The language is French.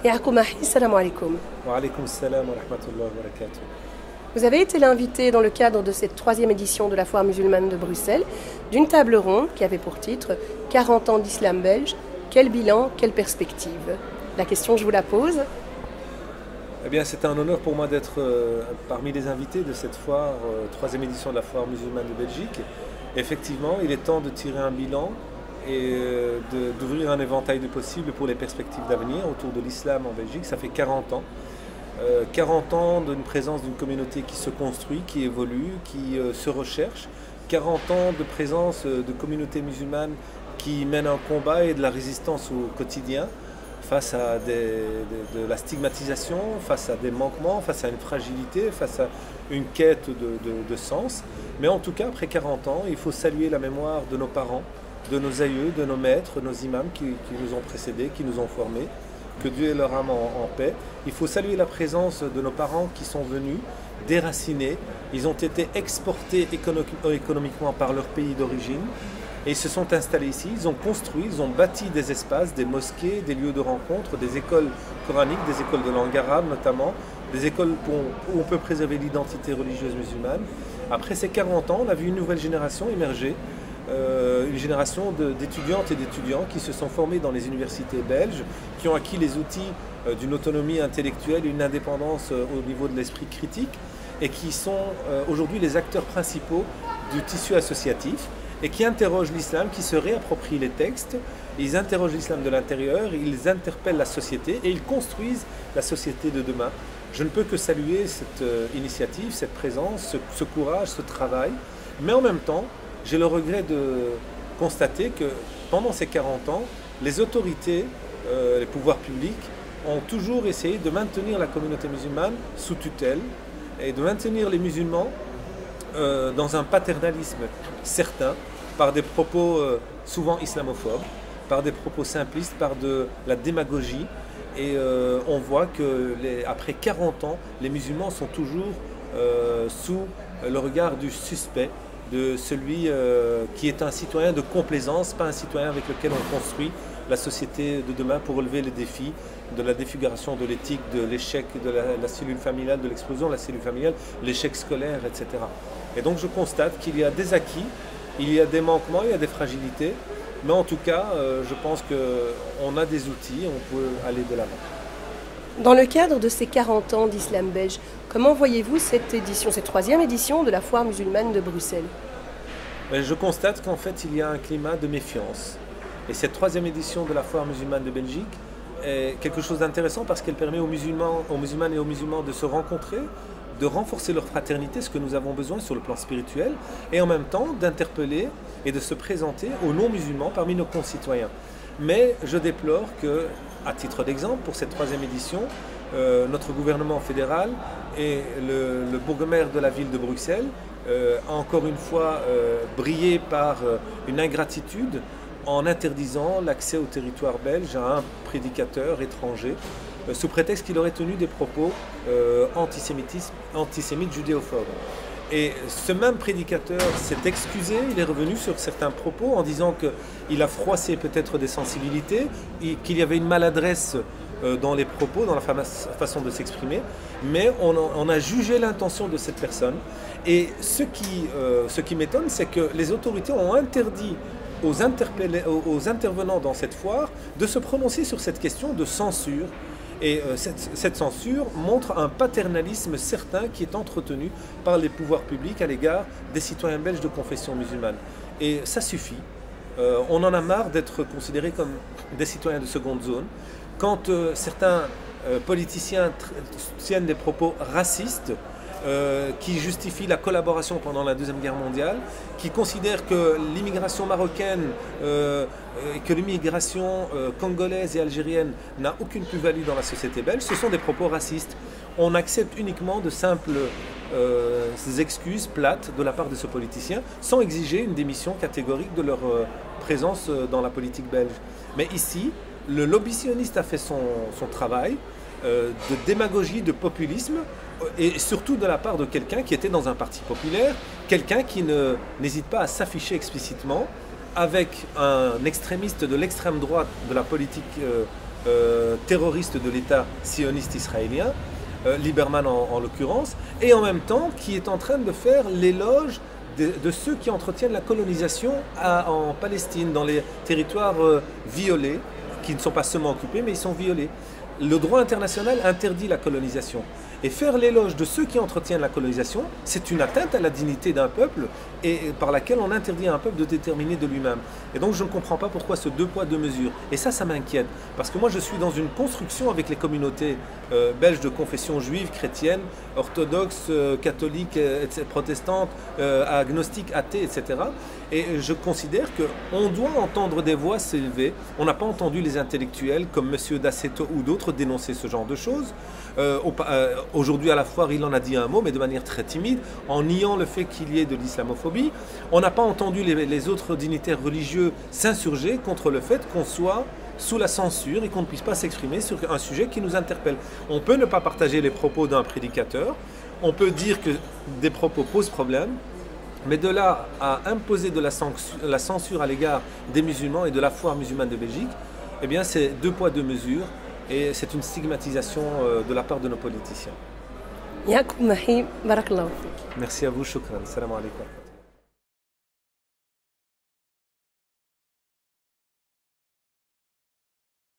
Yaakou salam alaikum. Wa alaykoum salam wa rahmatullahi wa barakatuh. Vous avez été l'invité dans le cadre de cette 3e édition de la Foire musulmane de Bruxelles d'une table ronde qui avait pour titre 40 ans d'islam belge, quel bilan, quelle perspective? La question, je vous la pose. Eh bien, c'est un honneur pour moi d'être parmi les invités de cette foire, 3e édition de la Foire musulmane de Belgique. Effectivement, il est temps de tirer un bilan et d'ouvrir un éventail de possibles pour les perspectives d'avenir autour de l'islam en Belgique. Ça fait 40 ans. 40 ans d'une présence d'une communauté qui se construit, qui évolue, qui se recherche. 40 ans de présence de communautés musulmanes qui mènent un combat et de la résistance au quotidien face à de la stigmatisation, face à des manquements, face à une fragilité, face à une quête de sens. Mais en tout cas, après 40 ans, il faut saluer la mémoire de nos parents, de nos aïeux, de nos maîtres, nos imams qui nous ont précédés, qui nous ont formés. Que Dieu ait leur âme en paix. Il faut saluer la présence de nos parents qui sont venus déracinés. Ils ont été exportés économiquement par leur pays d'origine et ils se sont installés ici. Ils ont construit, ils ont bâti des espaces, des mosquées, des lieux de rencontre, des écoles coraniques, des écoles de langue arabe notamment, des écoles où on peut préserver l'identité religieuse musulmane. Après ces 40 ans, on a vu une nouvelle génération émerger. Une génération d'étudiantes et d'étudiants qui se sont formés dans les universités belges, qui ont acquis les outils d'une autonomie intellectuelle, une indépendance au niveau de l'esprit critique et qui sont aujourd'hui les acteurs principaux du tissu associatif et qui interrogent l'islam, qui se réapproprient les textes, ils interrogent l'islam de l'intérieur, ils interpellent la société et ils construisent la société de demain. Je ne peux que saluer cette initiative, cette présence, ce courage, ce travail, mais en même temps, j'ai le regret de constater que pendant ces 40 ans, les autorités, les pouvoirs publics ont toujours essayé de maintenir la communauté musulmane sous tutelle et de maintenir les musulmans dans un paternalisme certain par des propos souvent islamophobes, par des propos simplistes, par de la démagogie. Et on voit que après 40 ans, les musulmans sont toujours sous le regard du suspect, de celui qui est un citoyen de complaisance, pas un citoyen avec lequel on construit la société de demain pour relever les défis de la défiguration de l'éthique, de l'échec de la cellule familiale, de l'explosion de la cellule familiale, l'échec scolaire, etc. Et donc je constate qu'il y a des acquis, il y a des manquements, il y a des fragilités, mais en tout cas, je pense qu'on a des outils, on peut aller de l'avant. Dans le cadre de ces 40 ans d'islam belge, comment voyez-vous cette édition, cette 3e édition de la Foire musulmane de Bruxelles? Je constate qu'en fait, il y a un climat de méfiance. Et cette 3e édition de la Foire musulmane de Belgique est quelque chose d'intéressant parce qu'elle permet aux musulmanes et aux musulmans de se rencontrer, de renforcer leur fraternité, ce que nous avons besoin sur le plan spirituel, et en même temps d'interpeller et de se présenter aux non-musulmans parmi nos concitoyens. Mais je déplore que, à titre d'exemple, pour cette 3e édition, notre gouvernement fédéral et le bourgmestre de la ville de Bruxelles a encore une fois brillé par une ingratitude en interdisant l'accès au territoire belge à un prédicateur étranger sous prétexte qu'il aurait tenu des propos antisémites judéophobes. Et ce même prédicateur s'est excusé, il est revenu sur certains propos en disant qu'il a froissé peut-être des sensibilités, qu'il y avait une maladresse dans les propos, dans la façon de s'exprimer, mais on a jugé l'intention de cette personne. Et ce qui m'étonne, c'est que les autorités ont interdit aux intervenants dans cette foire de se prononcer sur cette question de censure. Et cette censure montre un paternalisme certain qui est entretenu par les pouvoirs publics à l'égard des citoyens belges de confession musulmane. Et ça suffit. On en a marre d'être considérés comme des citoyens de seconde zone. Quand certains politiciens tiennent des propos racistes, qui justifie la collaboration pendant la Deuxième Guerre mondiale, qui considère que l'immigration marocaine et que l'immigration congolaise et algérienne n'a aucune plus-value dans la société belge, ce sont des propos racistes. On accepte uniquement de simples excuses plates de la part de ce politicien, sans exiger une démission catégorique de leur présence dans la politique belge. Mais ici, le lobby sioniste a fait son travail de démagogie, de populisme, et surtout de la part de quelqu'un qui était dans un parti populaire, quelqu'un qui n'hésite pas à s'afficher explicitement avec un extrémiste de l'extrême droite de la politique terroriste de l'État sioniste israélien, Lieberman en l'occurrence, et en même temps qui est en train de faire l'éloge de ceux qui entretiennent la colonisation en Palestine, dans les territoires violés, qui ne sont pas seulement occupés, mais ils sont violés. Le droit international interdit la colonisation. Et faire l'éloge de ceux qui entretiennent la colonisation, c'est une atteinte à la dignité d'un peuple et par laquelle on interdit à un peuple de déterminer de lui-même. Et donc je ne comprends pas pourquoi ce deux poids, deux mesures. Et ça m'inquiète. Parce que moi je suis dans une construction avec les communautés belges de confession juive, chrétienne, orthodoxe, catholique, protestante, agnostique, athée, etc. Et je considère qu'on doit entendre des voix s'élever. On n'a pas entendu les intellectuels comme M. Dassetto ou d'autres dénoncer ce genre de choses. Aujourd'hui à la foire, il en a dit un mot, mais de manière très timide, en niant le fait qu'il y ait de l'islamophobie. On n'a pas entendu les autres dignitaires religieux s'insurger contre le fait qu'on soit sous la censure et qu'on ne puisse pas s'exprimer sur un sujet qui nous interpelle. On peut ne pas partager les propos d'un prédicateur, on peut dire que des propos posent problème, mais de là à imposer de la censure à l'égard des musulmans et de la foire musulmane de Belgique, eh bien c'est deux poids, deux mesures. Et c'est une stigmatisation de la part de nos politiciens. Yacoub Mahi, barakallahu fik. Merci à vous, shukran. Salam alaikum.